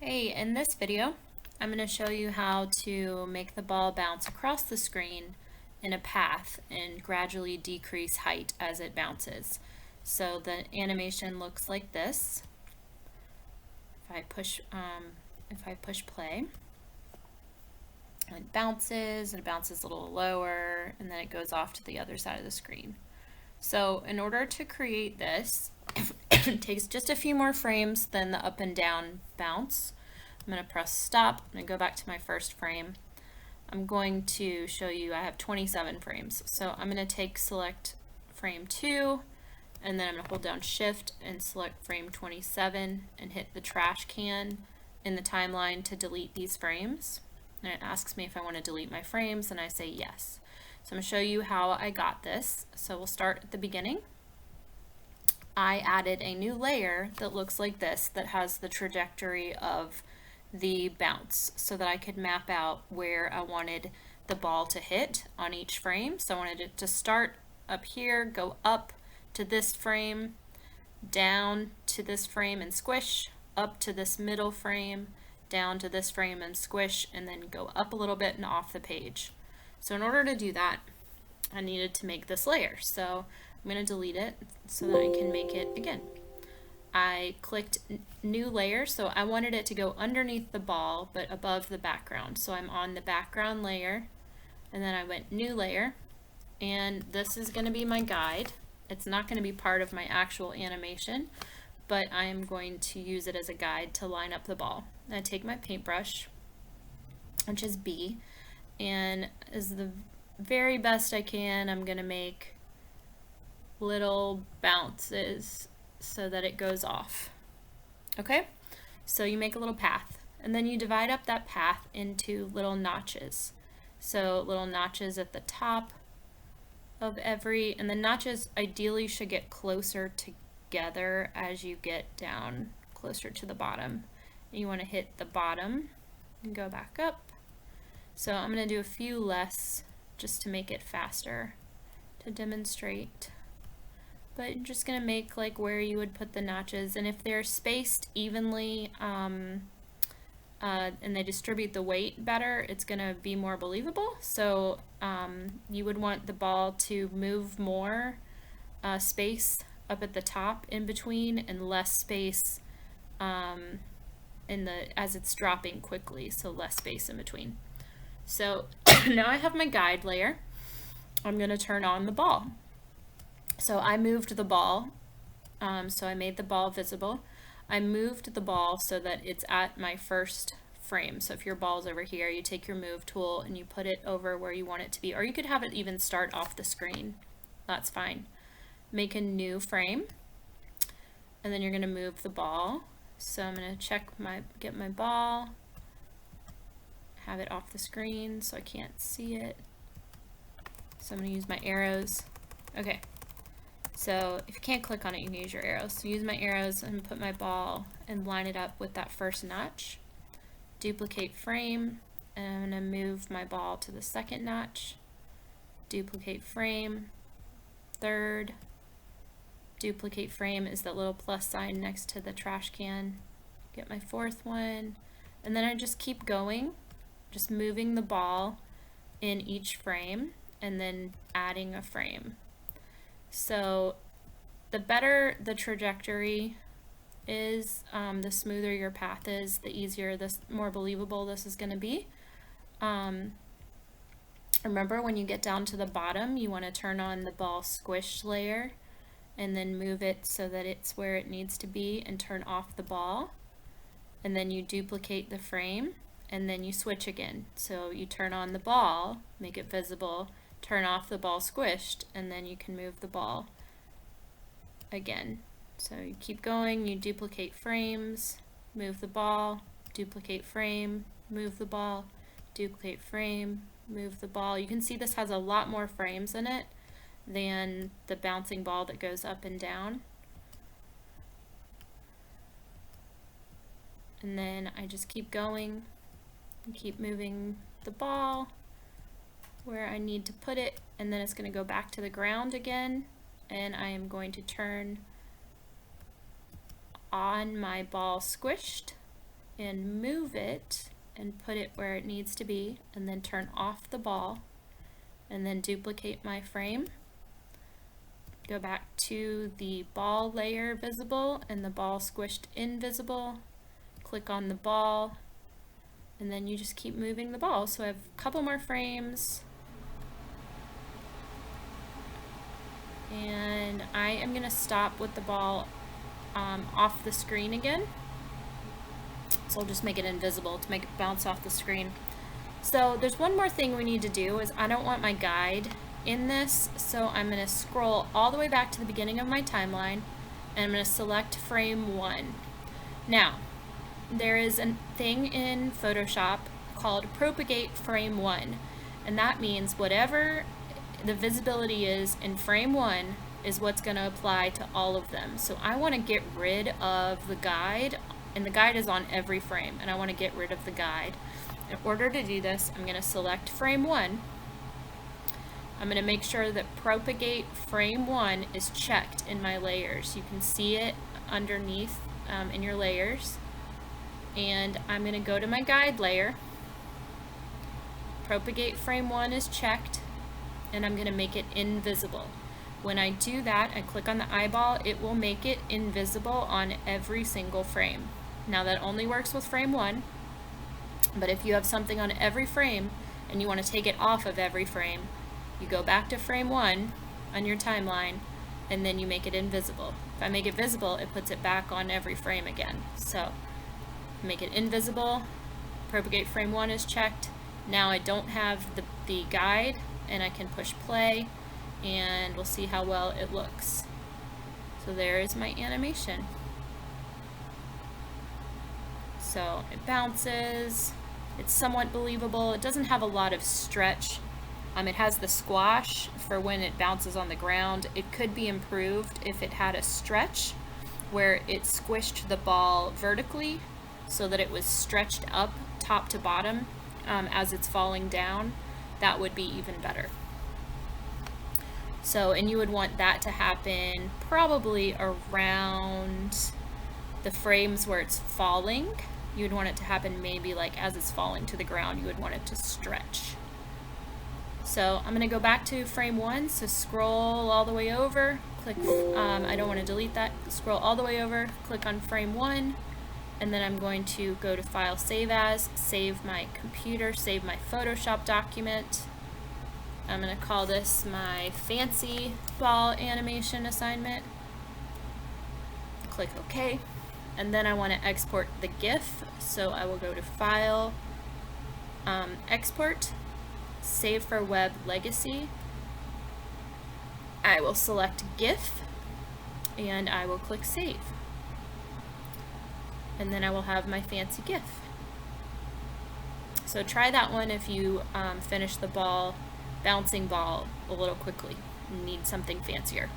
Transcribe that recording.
Hey, in this video, I'm going to show you how to make the ball bounce across the screen in a path and gradually decrease height as it bounces. So the animation looks like this. If I push play, it bounces and it bounces a little lower, and then it goes off to the other side of the screen. So in order to create this, it takes just a few more frames than the up and down bounce. I'm going to press stop and go back to my first frame. I'm going to show you I have 27 frames. So I'm going to select frame 2, and then I'm going to hold down shift and select frame 27 and hit the trash can in the timeline to delete these frames. And it asks me if I want to delete my frames, and I say yes. So I'm going to show you how I got this. So we'll start at the beginning. I added a new layer that looks like this, that has the trajectory of the bounce, so that I could map out where I wanted the ball to hit on each frame. So I wanted it to start up here, go up to this frame, down to this frame and squish, up to this middle frame, down to this frame and squish, and then go up a little bit and off the page. So in order to do that, I needed to make this layer. So I'm going to delete it so that I can make it again. I clicked new layer, so I wanted it to go underneath the ball but above the background. So I'm on the background layer, and then I went new layer, and this is going to be my guide. It's not going to be part of my actual animation, but I am going to use it as a guide to line up the ball. I take my paintbrush, which is B, and as the very best I can, I'm going to make little bounces so that it goes off. Okay, so you make a little path, and then you divide up that path into little notches. So little notches at the top of every, and the notches ideally should get closer together as you get down closer to the bottom. You want to hit the bottom and go back up. So I'm going to do a few less just to make it faster to demonstrate. But you're just going to make like where you would put the notches, and if they're spaced evenly and they distribute the weight better, it's going to be more believable. So you would want the ball to move more space up at the top in between, and less space as it's dropping quickly, so less space in between. So now I have my guide layer. I'm going to turn on the ball. So I moved the ball, so I made the ball visible. I moved the ball so that it's at my first frame. So if your ball's over here, you take your move tool and you put it over where you want it to be, or you could have it even start off the screen. That's fine. Make a new frame, and then you're going to move the ball. So I'm going to get my ball, have it off the screen so I can't see it. So I'm going to use my arrows. Okay. So if you can't click on it, you can use your arrows. So use my arrows and put my ball and line it up with that first notch. Duplicate frame, and I'm going to move my ball to the second notch. Duplicate frame, third. Duplicate frame is that little plus sign next to the trash can. Get my fourth one, and then I just keep going, just moving the ball in each frame and then adding a frame. So the better the trajectory is, the smoother your path is, the easier, the more believable this is going to be. Remember, when you get down to the bottom, you want to turn on the ball squish layer and then move it so that it's where it needs to be, and turn off the ball. And then you duplicate the frame, and then you switch again. So you turn on the ball, make it visible, turn off the ball squished, and then you can move the ball again. So you keep going, you duplicate frames, move the ball, duplicate frame, move the ball, duplicate frame, move the ball. You can see this has a lot more frames in it than the bouncing ball that goes up and down. And then I just keep going and keep moving the ball where I need to put it, and then it's going to go back to the ground again, and I am going to turn on my ball squished and move it and put it where it needs to be, and then turn off the ball, and then duplicate my frame. Go back to the ball layer visible and the ball squished invisible. Click on the ball, and then you just keep moving the ball. So I have a couple more frames. And I am going to stop with the ball off the screen again. So I'll just make it invisible to make it bounce off the screen. So there's one more thing we need to do, is I don't want my guide in this, so I'm going to scroll all the way back to the beginning of my timeline, and I'm going to select frame 1. Now, there is a thing in Photoshop called propagate frame 1, and that means whatever the visibility is in frame 1 is what's going to apply to all of them. So I want to get rid of the guide, and the guide is on every frame, and I want to get rid of the guide. In order to do this, I'm going to select frame 1. I'm going to make sure that propagate frame 1 is checked in my layers. You can see it underneath in your layers. And I'm going to go to my guide layer. Propagate frame 1 is checked, and I'm going to make it invisible. When I do that, I click on the eyeball, it will make it invisible on every single frame. Now that only works with frame 1, but if you have something on every frame and you want to take it off of every frame, you go back to frame 1 on your timeline, and then you make it invisible. If I make it visible, it puts it back on every frame again. So make it invisible, propagate frame 1 is checked. Now I don't have the guide, and I can push play, and we'll see how well it looks. So there is my animation. So it bounces, it's somewhat believable. It doesn't have a lot of stretch. It has the squash for when it bounces on the ground. It could be improved if it had a stretch where it squished the ball vertically so that it was stretched up top to bottom as it's falling down. That would be even better. So, and you would want that to happen probably around the frames where it's falling. You'd want it to happen maybe like as it's falling to the ground, you would want it to stretch. So I'm going to go back to frame 1, so scroll all the way over, click, I don't want to delete that, scroll all the way over, click on frame 1, and then I'm going to go to File, Save As, save my computer, save my Photoshop document. I'm going to call this my fancy ball animation assignment. Click OK. And then I want to export the GIF, so I will go to File, Export, Save for Web Legacy. I will select GIF, and I will click Save. And then I will have my fancy GIF. So try that one if you finish the bouncing ball a little quickly. You need something fancier.